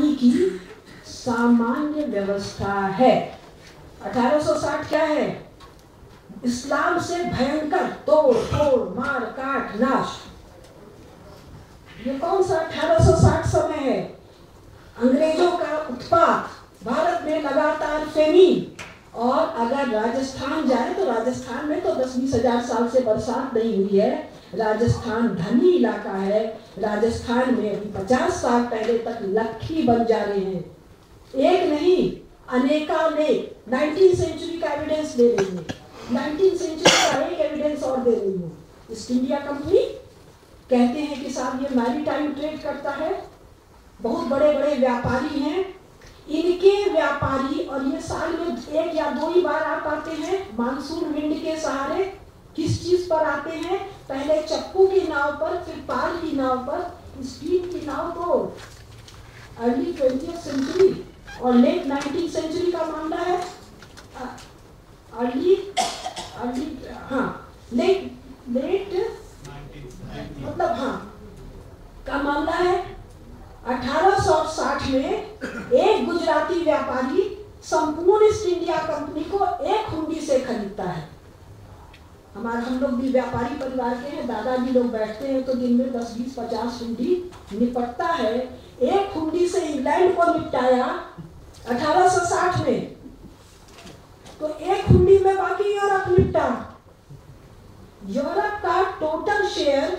रखवाली की सामान्य व्यवस्था है। 1860 क्या है? इस्लाम से भयंकर तोड़ फोड़, मार काट, नाश। ये कौन सा 1860 समय है? अंग्रेजों का उत्पात, भारत में लगातार फेमीन। और अगर राजस्थान जाए तो राजस्थान में तो 10-20 हजार साल से बरसात नहीं हुई है। राजस्थान धनी इलाका है। राजस्थान में अभी 50 साल पहले तक लक्की बन जा रहे हैं। एक नहीं, अनेकानेक। 19वीं सेंचुरी का एविडेंस दे रही हूँ, 19वीं सेंचुरी का एक एविडेंस और दे रही हूँ। ईस्ट इंडिया कंपनी कहते हैं कि साहब ये मैरीटाइम ट्रेड करता है, बहुत बड़े बड़े व्यापारी हैं। इनके व्यापारी, और ये साल में 1 या 2 ही बार आ पाते हैं मानसून विंड के सहारे। किस चीज पर आते हैं? पहले चप्पू की नाव पर, फिर पाल की नाव पर, स्टीम की नाव तो अर्ली 20वीं सेंचुरी और लेट 19वीं सेंचुरी का मामला है। लेट मतलब का मामला है। 1860 में एक गुजराती व्यापारी संपूर्ण ईस्ट इंडिया कंपनी को एक हुंडी से खरीदता है। हम लोग भी व्यापारी परिवार के हैं, दादाजी लोग बैठते हैं तो दिन में 10, 20, 50 हुंडी निपटता है। एक हुंडी से इंग्लैंड को निपटाया 1860 में, तो एक हुंडी में बाकी यूरोप निपटा। यूरोप का टोटल शेयर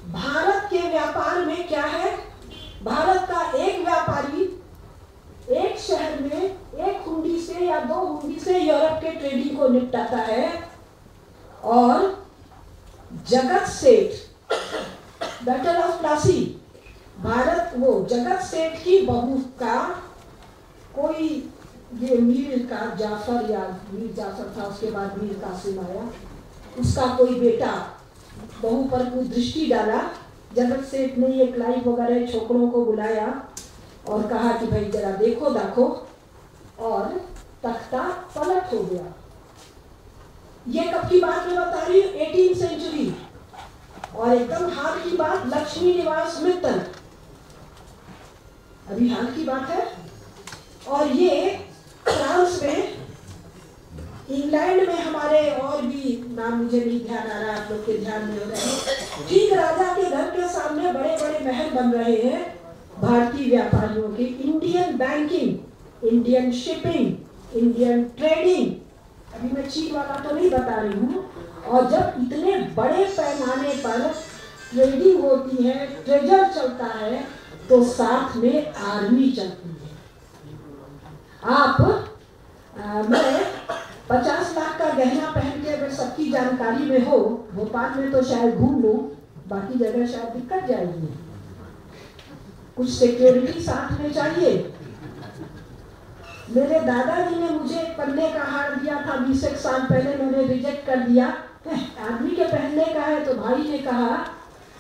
भारत के व्यापार में क्या है? भारत का एक व्यापारी एक शहर में एक हुंडी से या 2 हुंडी से यूरोप के ट्रेडिंग को निपटाता है। और जगत सेठ, बैटल ऑफ प्लासी, भारत वो जगत सेठ की बहू का कोई, ये मीर का जाफर या मीर जाफर था, उसके बाद मीर कासिम आया, उसका कोई बेटा बहू पर कुछ दृष्टि डाला। जगत सेठ ने ये क्लाइव वगैरह छोकरों को बुलाया और कहा कि भाई जरा देखो दाखो, और तख्ता पलट हो गया। ये कब की बात मैं बता रही हूँ? 18वीं सेंचुरी। और एकदम हाल की बात, लक्ष्मी निवास मित्तल, अभी हाल की बात है। और ये फ्रांस में, इंग्लैंड में हमारे और भी नाम मुझे नहीं ध्यान आ रहा, आप लोग के ध्यान में हो रहे हैं। ठीक राजा के घर के सामने बड़े बड़े महल बन रहे हैं भारतीय व्यापारियों के। Indian banking, Indian shipping, Indian trading, अभी मैं चीन वाला तो नहीं बता रही हूँ। और जब इतने बड़े पैमाने पर ट्रेडिंग होती है, ट्रेजर चलता है, तो साथ में आर्मी चलती है। मैं 50 लाख का गहना पहन के अगर सबकी जानकारी में हो, भोपाल में तो शायद घूम लूं, बाकी जगह शायद दिक्कत जाएगी। कुछ सिक्योरिटी साथ में चाहिए। मेरे दादाजी ने मुझे एक पन्ने का हार दिया था 20 साल पहले, मैंने रिजेक्ट कर दिया। आदमी के पहनने का है, तो भाई ने कहा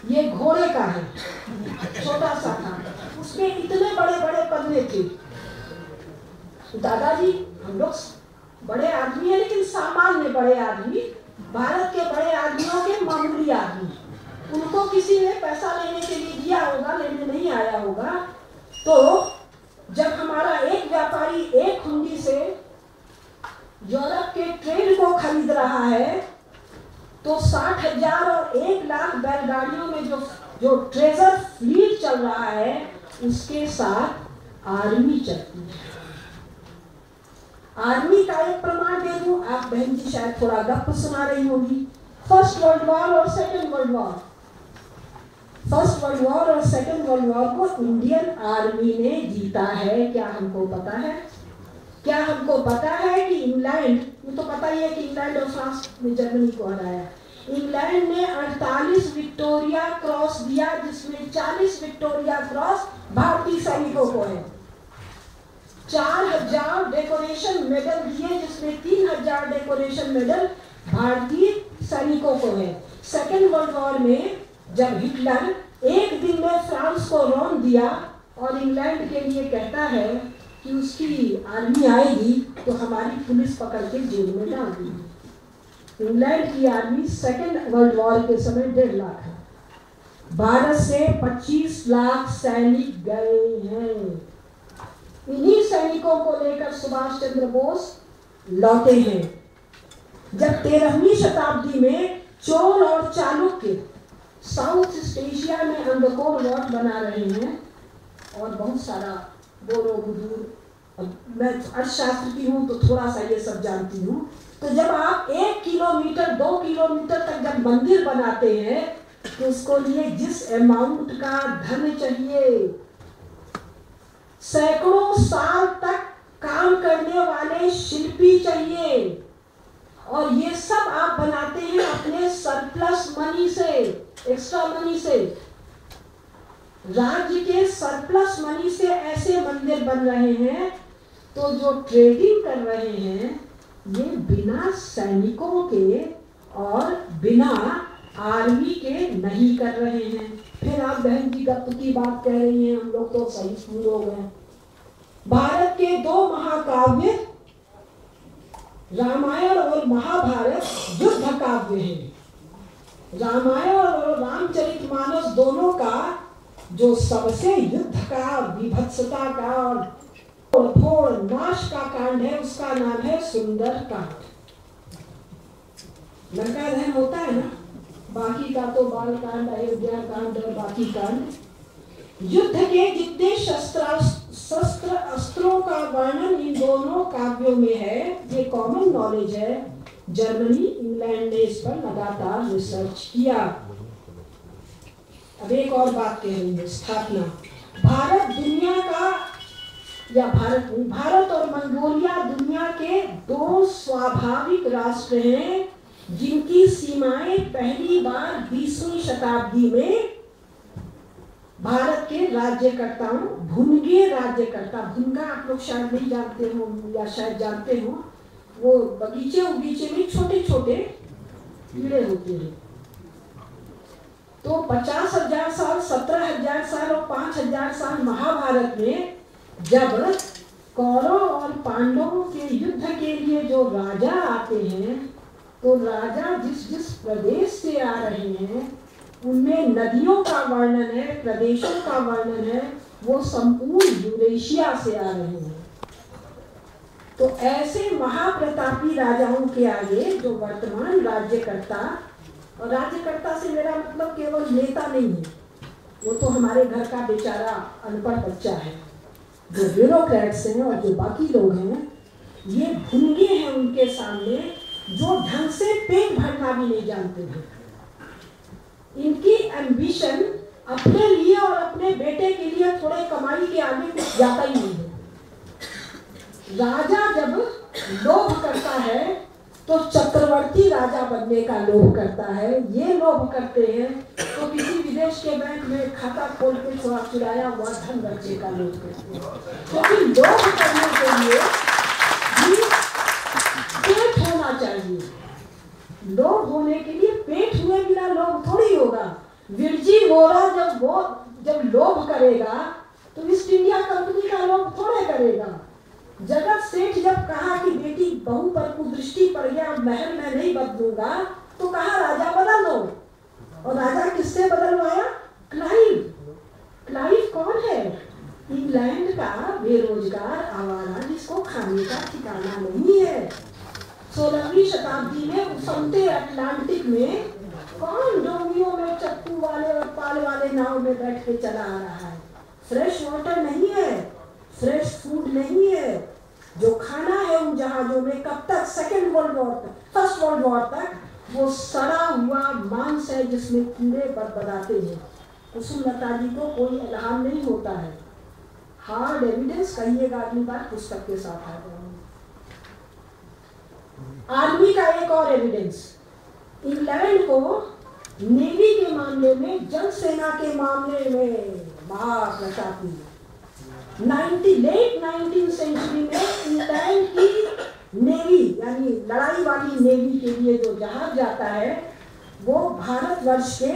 ये घोड़े का है, छोटा सा था, उसमें इतने बड़े बड़े पन्ने थे। दादाजी, हम लोग बड़े आदमी है लेकिन सामान्य बड़े आदमी, भारत के बड़े आदमियों के मामूली आदमी, उनको किसी ने पैसा लेने के लिए दिया होगा, लेने नहीं आया होगा। तो जब हमारा एक व्यापारी एक हुंडी से यूरोप के ट्रेड को खरीद रहा है, तो 60,000 और 1 लाख बैलगाड़ियों में जो ट्रेजर फ्लीट चल रहा है, उसके साथ आर्मी चलती है। आर्मी का एक प्रमाण दे दूं, आप बहन जी शायद थोड़ा गप सुना रही होगी। फर्स्ट वर्ल्ड वॉर और second world war, first world war और सेकंड वर्ल्ड वॉर को इंडियन आर्मी ने जीता है। क्या हमको पता है? क्या हमको पता है कि इंग्लैंड, ये तो पता ही है कि इंग्लैंड और फ्रांस ने जर्मनी को हराया। इंग्लैंड ने 48 विक्टोरिया क्रॉस दिया, जिसमें 40 विक्टोरिया क्रॉस भारतीय सैनिकों को है। 4000 डेकोरेशन मेडल दिए, जिसमें 3000 डेकोरेशन मेडल भारतीय सैनिकों को है। सेकेंड वर्ल्ड वॉर में जब हिटलर एक दिन में फ्रांस को रौंद दिया और इंग्लैंड के लिए कहता है कि उसकी आर्मी आएगी तो हमारी पुलिस पकड़ के जेल में डाल देगी। इंग्लैंड की आर्मी सेकेंड वर्ल्ड वॉर के समय 1.5 लाख है। भारत से 25 लाख सैनिक गए हैं। सैनिकों को लेकर सुभाष चंद्र बोस लौटे हैं। जब 13वीं शताब्दी में चोल और चालुक्य साउथ ईस्ट एशिया में अंगकोर वॉट बना रहे हैं और बहुत सारा बोरोबुदूर, मैं अर्थशास्त्र की हूँ तो थोड़ा सा ये सब जानती हूँ। तो जब आप 1 किलोमीटर 2 किलोमीटर तक जब मंदिर बनाते हैं तो उसको लिए जिस अमाउंट का धन चाहिए, सैकड़ों साल तक काम करने वाले शिल्पी चाहिए, और ये सब आप बनाते हैं अपने सरप्लस मनी से, एक्स्ट्रा मनी से। राज्य के सरप्लस मनी से ऐसे मंदिर बन रहे हैं। तो जो ट्रेडिंग कर रहे हैं ये बिना सैनिकों के और बिना आर्मी के नहीं कर रहे हैं। फिर आप बहन जी गप की बात कह रही हैं, हम लोग तो सही सुन हो गए। भारत के 2 महाकाव्य रामायण और महाभारत युद्ध काव्य हैं। रामायण और रामचरितमानस दोनों का जो सबसे युद्ध का, विभत्सता का और फोड़ नाश का कांड है उसका नाम है सुंदर कांड। लंका दहन होता है ना, बाकी का तो बाल कांड, अयोध्या कांड और बाकी कांड। युद्ध के जितने शस्त्र अस्त्रों का वर्णन इन दोनों काव्यों में है, ये कॉमन नॉलेज है। जर्मनी, इंग्लैंड ने इस पर लगातार रिसर्च किया। अब एक और बात कह रही है, स्थापना। भारत दुनिया का, या भारत और मंगोलिया दुनिया के 2 स्वाभाविक राष्ट्र हैं जिनकी सीमाएं पहली बार 20वीं शताब्दी में भारत के राज्यकर्ताओं, भुनगे राज्यकर्ता, भुनगा आप लोग शायद नहीं जानते हो या शायद जानते हो, वो बगीचे में छोटे छोटे कीड़े होते हैं। तो 50,000 साल, 17,000 साल और 5,000 साल महाभारत में जब कौरव और पांडवों के युद्ध के लिए जो राजा आते हैं, तो राजा जिस जिस प्रदेश से आ रहे हैं उनमें नदियों का वर्णन है, प्रदेशों का वर्णन है, वो संपूर्ण यूरेशिया से आ रहे हैं। तो ऐसे महाप्रतापी राजाओं के आगे जो वर्तमान राज्यकर्ता, और राज्यकर्ता से मेरा मतलब केवल नेता नहीं है, वो तो हमारे घर का बेचारा अनपढ़ बच्चा है। जो ब्यूरोक्रेट्स हैं और जो बाकी लोग हैं, ये भुनगे हैं उनके सामने, जो ढंग से पेट भरना भी नहीं जानते हैं। इनकी एम्बिशन अपने लिए और अपने बेटे के लिए थोड़े कमाई के आगे कुछ जाता ही नहीं है। राजा जब लोभ करता है तो चक्रवर्ती राजा बनने का लोभ करता है। ये लोभ करते हैं तो किसी विदेश के बैंक में खाता खोल के चुराया हुआ धन रखने का लोभ करते हैं। क्योंकि लोभ करने के लिए पेट होना चाहिए। लोभ होने के लिए पेट हुए बिना लोभ थोड़ी होगा। विरजी वोरा जब लोभ करेगा तो ईस्ट इंडिया कंपनी का लोभ थोड़े करेगा। जगत सेठ जब कहा कि बेटी बहू पर कुदृष्टि पड़ गया, महल में नहीं बदलूंगा, तो कहा राजा बदल लो। और राजा किससे बदलवाया? क्लाइव। क्लाइव कौन है? इंग्लैंड का बेरोजगार आवारा जिसको खाने का ठिकाना नहीं है। 16वीं शताब्दी में उफनते अटलांटिक में कौन डोंगियों में चप्पू वाले और पाल वाले नाव में बैठ के चला आ रहा है? फ्रेश वाटर नहीं है, फ्रेश फूड नहीं है। जो खाना है उन जहाजों में कब तक? सेकेंड वर्ल्ड वॉर तक, फर्स्ट वर्ल्ड वॉर तक वो सड़ा हुआ मांस है जिसमें कीड़े बदबदाते हैं। कुसुमलता जी को कोई इल्हाम नहीं होता है। हार्ड एविडेंस कहिएगा अगली बार पुस्तक के साथ आ जाएंगे। आर्मी का एक और एविडेंस, इंग्लैंड को नेवी के मामले में, जल सेना के मामले में महाप्रतापी। लेट 19th सेंचुरी में इंग्लैंड की नेवी, यानी लड़ाई वाली नेवी के लिए जो जहाज जाता है वो भारतवर्ष के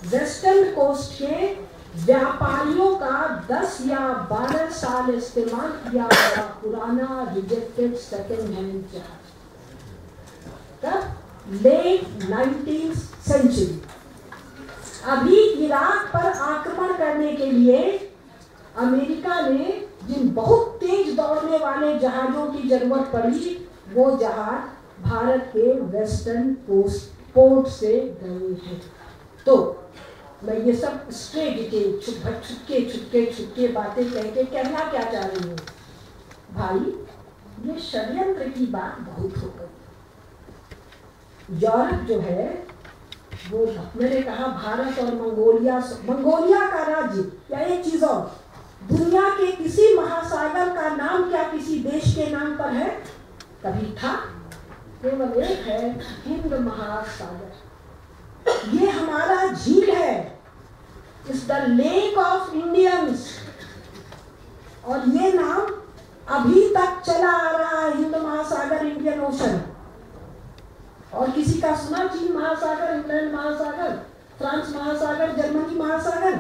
वेस्टर्न कोस्ट के व्यापारियों का 10 या 12 साल इस्तेमाल किया हुआ पुराना रिजेक्टेड सेकेंड हैंड जहाज। तब लेट 19th सेंचुरी। अभी इराक पर आक्रमण करने के लिए अमेरिका ने जिन बहुत तेज दौड़ने होने वाले जहाजों की जरूरत पड़ी, वो जहाज भारत के वेस्टर्न पोर्ट से गए हैं। तो मैं ये सब स्ट्रे डिटेल छुटके बातें कह के कहना क्या चाह रही हूँ भाई, ये षड्यंत्र की बात बहुत हो गई। यूरोप जो है वो, मैंने कहा भारत और मंगोलिया का राज्य, या एक चीज और, दुनिया के किसी महासागर का नाम क्या किसी देश के नाम पर है? कभी था? केवल एक है, हिंद महासागर। ये हमारा झील है, it's the lake of Indians, और ये नाम अभी तक चला आ रहा है, हिंद महासागर, इंडियन ओशन। और किसी का सुना चीन महासागर, इंग्लैंड महासागर, फ्रांस महासागर, जर्मनी महासागर?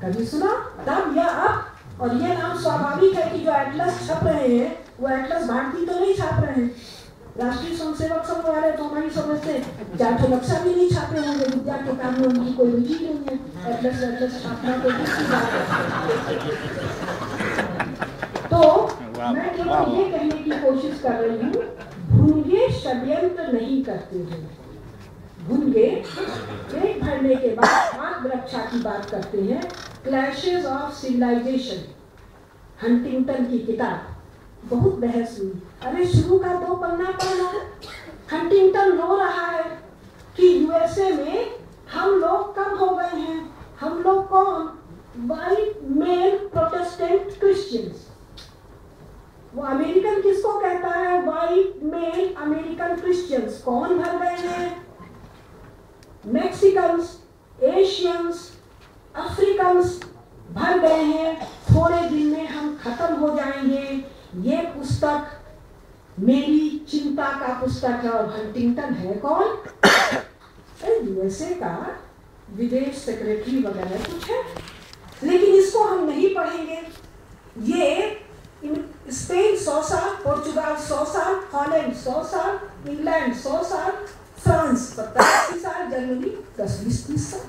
कभी सुना? तब या अब? और ये नाम स्वाभाविक है कि जो एटलस छप रहे हैं वो एटलस भारतीय तो नहीं छाप रहे हैं। राष्ट्रीय स्वयंसेवक संघ वाले तो हमारी समझ से चार नक्शा भी नहीं छापे होंगे, विद्या के काम में उनकी कोई रुचि नहीं है। एटलस छापना तो दूसरी बात है। तो मैं केवल ये कहने की कोशिश कर रही हूँ, भुंगे षड्यंत्र नहीं करते हैं। भुंगे पेट भरने के बाद आग रक्षा की बात करते हैं। क्लैशेस ऑफ सिविलाइजेशन, हंटिंगटन की किताब, बहुत बहस हुई। अरे शुरू का 2 पन्ना पढ़ना है। हंटिंगटन रो रहा है कि यूएसए में हम लोग कम हो गए हैं। हम लोग कौन? White male Protestant Christians. वो अमेरिकन किसको कहता है? White male American Christians. कौन भर गए हैं? मैक्सिकन्स, एशियंस, अफ्रीकन्स भर गए हैं। थोड़े दिन में हम खत्म हो जाएंगे। ये पुस्तक मेरी चिंता का पुस्तक है। और हंटिंगटन है कौन? यूएसए का विदेश सेक्रेटरी वगैरह कुछ है, लेकिन इसको हम नहीं पढ़ेंगे। ये स्पेन 100 साल, पोर्चुगल 100 साल, हॉलैंड 100 साल, इंग्लैंड 100 साल, फ्रांस 70-80 साल, जर्मनी 10-20-30 साल,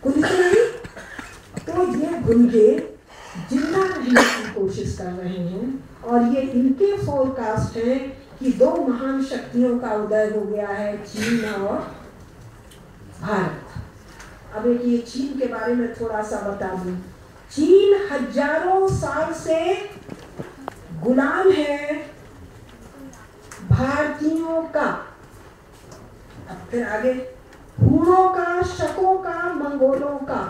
कुल नहीं। तो ये भुंगे जिंदा रहने की कोशिश कर रहे हैं, और ये इनके फोरकास्ट है कि 2 महान शक्तियों का उदय हो गया है, चीन और भारत। अब एक ये चीन के बारे में थोड़ा सा बता दूं। चीन हजारों साल से गुलाम है भारतीयों का। अब फिर आगे, हुणों का, शकों का, मंगोलों का।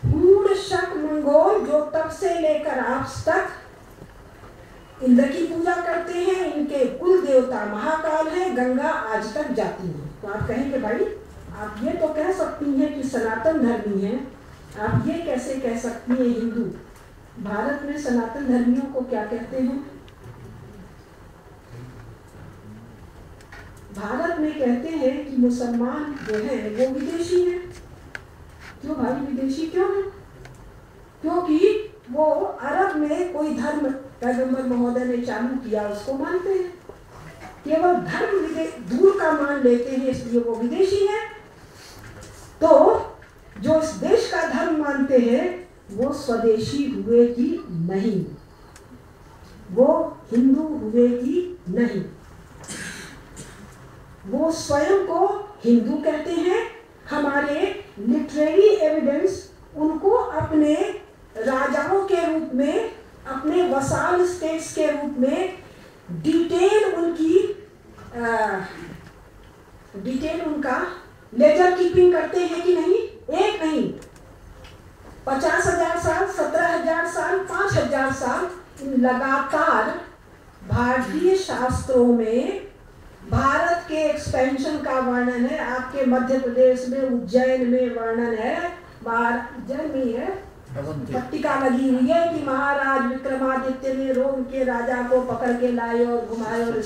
हुण, शक, मंगोल जो तब से लेकर आज तक इंद्र की पूजा करते हैं। इनके कुल देवता महाकाल है, गंगा आज तक जाती है। तो आप कहेंगे भाई, आप ये तो कह सकती हैं कि सनातन धर्मी है, आप ये कैसे कह सकती हैं हिंदू? भारत में सनातन धर्मियों को क्या कहते हैं? भारत में कहते हैं कि मुसलमान जो है वो विदेशी है। क्यों भाई विदेशी क्यों है? क्योंकि वो अरब में कोई धर्म पैगंबर महोदय ने चालू किया, उसको मानते हैं। केवल धर्म दूर का मान लेते हैं, इसलिए वो विदेशी है। तो जो इस देश का धर्म मानते हैं वो स्वदेशी हुए कि नहीं, वो हिंदू हुए कि नहीं। वो स्वयं को हिंदू कहते हैं। हमारे लिटरेरी एविडेंस उनको अपने राजाओं के रूप में, अपने वसाल स्टेट्स के रूप में डिटेल उनका लेजर कीपिंग करते हैं कि नहीं? एक नहीं, 50,000 साल, 17,000 साल, 5,000 साल लगातार भारतीय शास्त्रों में भारत के एक्सपेंशन का वर्णन है। आपके मध्य प्रदेश में उज्जैन में वर्णन है, उज्जैन में है, पट्टिका लगी हुई है कि महाराज विक्रमादित्य ने रोम के राजा को पकड़ के लाए और घुमाए और